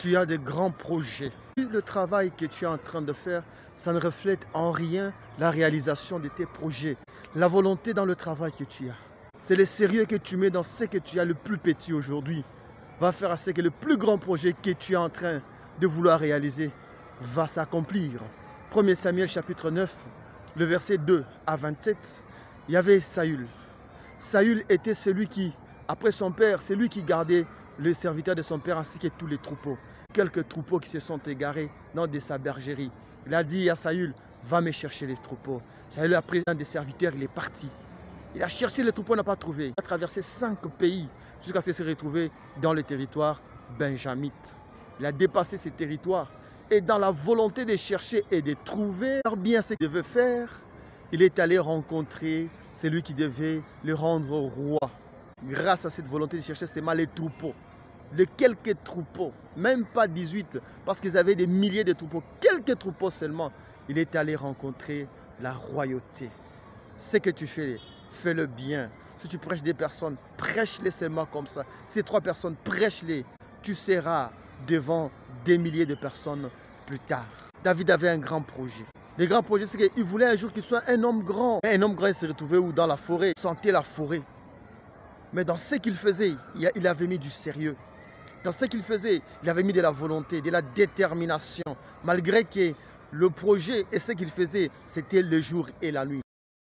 Tu as de grands projets. Le travail que tu es en train de faire, ça ne reflète en rien la réalisation de tes projets, la volonté dans le travail que tu as. C'est le sérieux que tu mets dans ce que tu as le plus petit aujourd'hui. Va faire à ce que le plus grand projet que tu es en train de vouloir réaliser va s'accomplir. 1 Samuel chapitre 9, le verset 2 à 27, il y avait Saül. Saül était celui qui, après son père, c'est lui qui gardait le serviteur de son père ainsi que tous les troupeaux. Quelques troupeaux qui se sont égarés dans de sa bergerie. Il a dit à Saül, va me chercher les troupeaux. Saül a pris un des serviteurs, il est parti. Il a cherché les troupeaux, n'a pas trouvé. Il a traversé 5 pays jusqu'à ce qu'il se retrouve dans le territoire benjamite. Il a dépassé ces territoires et dans la volonté de chercher et de trouver bien ce qu'il devait faire, il est allé rencontrer celui qui devait le rendre roi. Grâce à cette volonté de chercher seulement les troupeaux, les quelques troupeaux, même pas 18, parce qu'ils avaient des milliers de troupeaux, quelques troupeaux seulement, il est allé rencontrer la royauté. Ce que tu fais, fais-le bien. Si tu prêches des personnes, prêche-les seulement comme ça. Ces 3 personnes, prêche-les. Tu seras devant des milliers de personnes plus tard. David avait un grand projet. Le grand projet, c'est qu'il voulait un jour qu'il soit un homme grand. Et un homme grand, il se retrouvait où? Dans la forêt. Il sentait la forêt. Mais dans ce qu'il faisait, il avait mis du sérieux. Dans ce qu'il faisait, il avait mis de la volonté, de la détermination. Malgré que le projet et ce qu'il faisait, c'était le jour et la nuit.